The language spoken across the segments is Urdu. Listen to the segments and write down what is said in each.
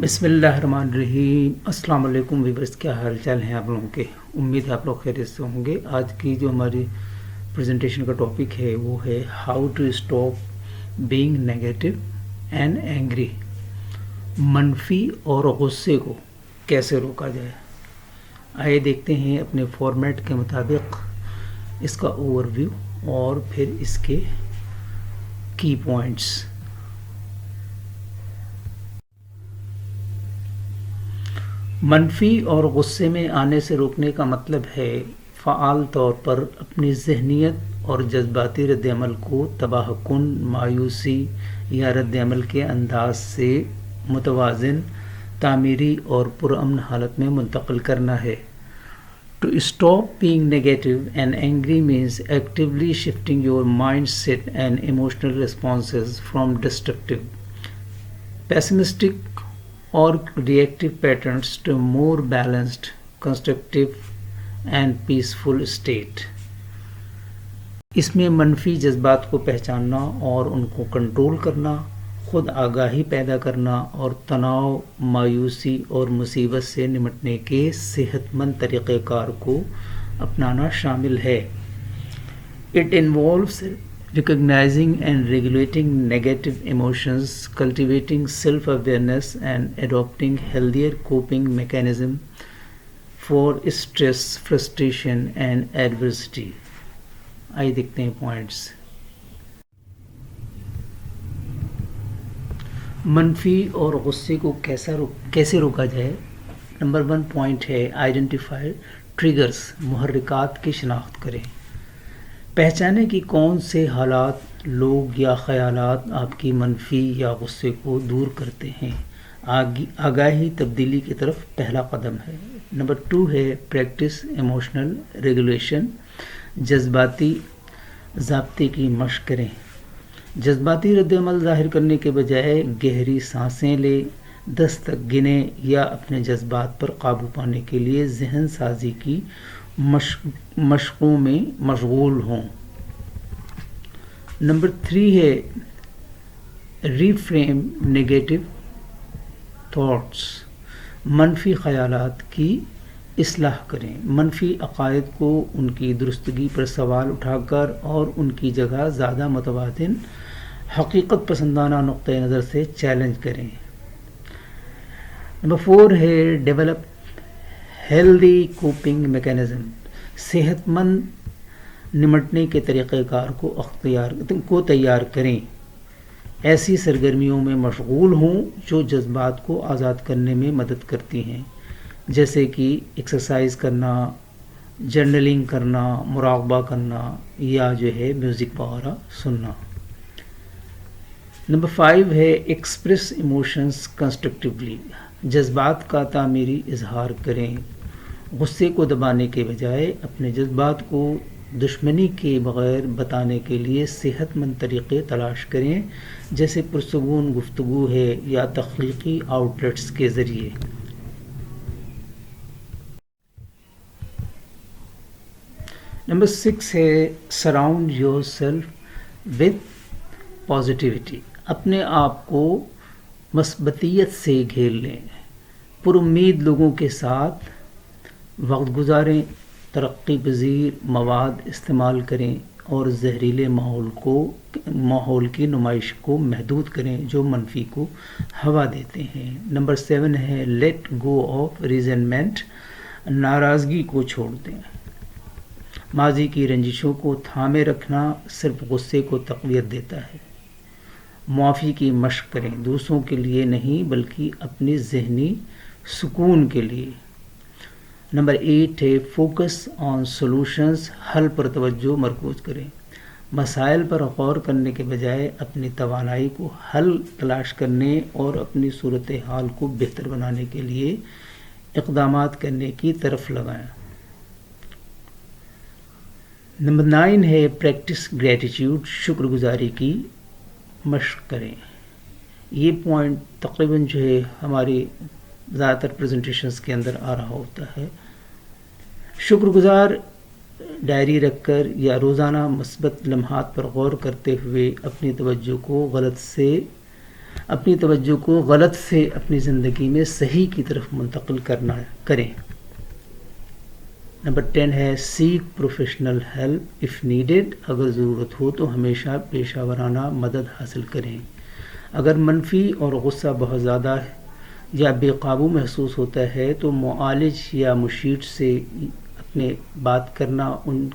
بسم اللہ الرحمن الرحیم. السلام علیکم ویورز، کیا حال چال ہیں آپ لوگوں کے؟ امید ہے آپ لوگ خیریت سے ہوں گے. آج کی جو ہماری پریزنٹیشن کا ٹاپک ہے وہ ہے how to stop being negative and angry. منفی اور غصے کو کیسے روکا جائے. آئے دیکھتے ہیں اپنے فارمیٹ کے مطابق اس کا اوور ویو اور پھر اس کے کی پوائنٹس. منفی اور غصے میں آنے سے روکنے کا مطلب ہے فعال طور پر اپنی ذہنیت اور جذباتی رد عمل کو تباہ کن، مایوسی یا رد عمل کے انداز سے متوازن، تعمیری اور پرامن حالت میں منتقل کرنا ہے. To stop being negative and angry means actively shifting your mindset and emotional responses from destructive, pessimistic or reactive patterns to a more balanced, constructive and peaceful state. اس میں منفی جذبات کو پہچاننا اور ان کو کنٹرول کرنا، خود آگاہی پیدا کرنا اور تناؤ، مایوسی اور مصیبت سے نمٹنے کے صحت مند طریقہ کار کو اپنانا شامل ہے. It involves recognizing and regulating negative emotions, cultivating self-awareness and adopting healthier coping mechanisms for stress, frustration and adversity. آئیے دیکھتے ہیں پوائنٹس. منفی اور غصے کو کیسے روکا جائے. نمبر 1 پوائنٹ ہے آئیڈینٹیفائی ٹریگرز. محرکات کی شناخت کریں. پہچانیں کہ کون سے حالات، لوگ یا خیالات آپ کی منفی یا غصے کو دور کرتے ہیں. آگاہی تبدیلی کی طرف پہلا قدم ہے. نمبر 2 ہے پریکٹس ایموشنل ریگولیشن. جذباتی ضابطے کی مشق کریں. جذباتی رد عمل ظاہر کرنے کے بجائے گہری سانسیں لیں، 10 تک گنیں یا اپنے جذبات پر قابو پانے کے لیے ذہن سازی کی مشقوں میں مشغول ہوں. نمبر 3 ہے ری فریم نیگیٹو تھاٹس. منفی خیالات کی اصلاح کریں. منفی عقائد کو ان کی درستگی پر سوال اٹھا کر اور ان کی جگہ زیادہ متوازن، حقیقت پسندانہ نقطہ نظر سے چیلنج کریں. نمبر 4 ہے ڈیولپ ہیلدی کوپنگ میکینزم. صحت مند نمٹنے کے طریقہ کار کو تیار کریں. ایسی سرگرمیوں میں مشغول ہوں جو جذبات کو آزاد کرنے میں مدد کرتی ہیں، جیسے کہ ایکسرسائز کرنا، جرنلنگ کرنا، مراقبہ کرنا یا میوزک وغیرہ سننا. نمبر 5 ہے ایکسپریس ایموشنز کنسٹرکٹیولی. جذبات کا تعمیری اظہار کریں. غصے کو دبانے کے بجائے اپنے جذبات کو دشمنی کے بغیر بتانے کے لیے صحت مند طریقے تلاش کریں، جیسے پرسکون گفتگو ہے یا تخلیقی آؤٹلیٹس کے ذریعے. نمبر 6 ہے surround your self with positivity. اپنے آپ کو مثبتیت سے گھیر لیں. پر امید لوگوں کے ساتھ وقت گزاریں. ترقی پذیر مواد استعمال کریں اور زہریلے ماحول کی نمائش کو محدود کریں جو منفی کو ہوا دیتے ہیں. نمبر 7 ہے لیٹ گو آف ریزنمنٹ. ناراضگی کو چھوڑ دیں. ماضی کی رنجشوں کو تھامے رکھنا صرف غصے کو تقویت دیتا ہے. معافی کی مشق کریں، دوسروں کے لیے نہیں بلکہ اپنی ذہنی سکون کے لیے. نمبر 8 ہے فوکس آن سولوشنز. حل پر توجہ مرکوز کریں. مسائل پر غور کرنے کے بجائے اپنی توانائی کو حل تلاش کرنے اور اپنی صورتحال کو بہتر بنانے کے لیے اقدامات کرنے کی طرف لگائیں. نمبر 9 ہے پریکٹس گریٹیٹیوڈ. شکر گزاری کی مشق کریں. یہ پوائنٹ تقریباً ہماری زیادہ تر پریزنٹیشنز کے اندر آ رہا ہوتا ہے. شکر گزار ڈائری رکھ کر یا روزانہ مثبت لمحات پر غور کرتے ہوئے اپنی توجہ کو اپنی توجہ کو غلط سے اپنی زندگی میں صحیح کی طرف منتقل کریں. نمبر 10 ہے سیک پروفیشنل ہیلپ اف نیڈیڈ. اگر ضرورت ہو تو ہمیشہ پیشہ ورانہ مدد حاصل کریں. اگر منفی اور غصہ بہت زیادہ یا بے قابو محسوس ہوتا ہے تو معالج یا مشیر سے اپنے بات کرنا ان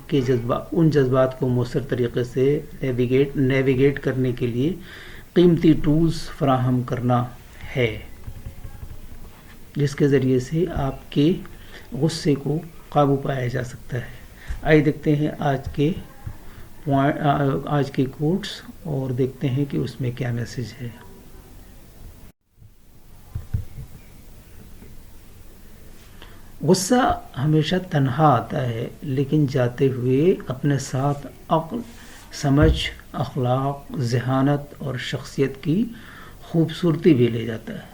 جذبات کو مؤثر طریقے سے نیویگیٹ کرنے کے لیے قیمتی ٹولز فراہم کرنا ہے جس کے ذریعے سے آپ کے غصے کو قابو پایا جا سکتا ہے. آئیے دیکھتے ہیں آج کے کوٹس اور دیکھتے ہیں کہ اس میں کیا میسج ہے. غصہ ہمیشہ تنہا آتا ہے لیکن جاتے ہوئے اپنے ساتھ عقل، سمجھ، اخلاق، ذہانت اور شخصیت کی خوبصورتی بھی لے جاتا ہے.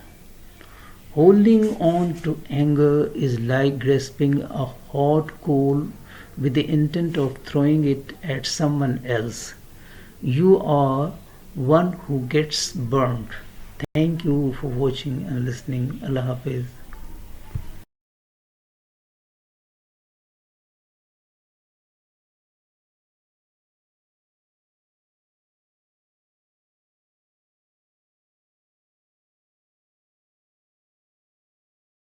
Holding on to anger is like grasping a hot coal with the intent of throwing it at someone else. You are one who gets burned. Thank you for watching and listening. Allah Hafiz.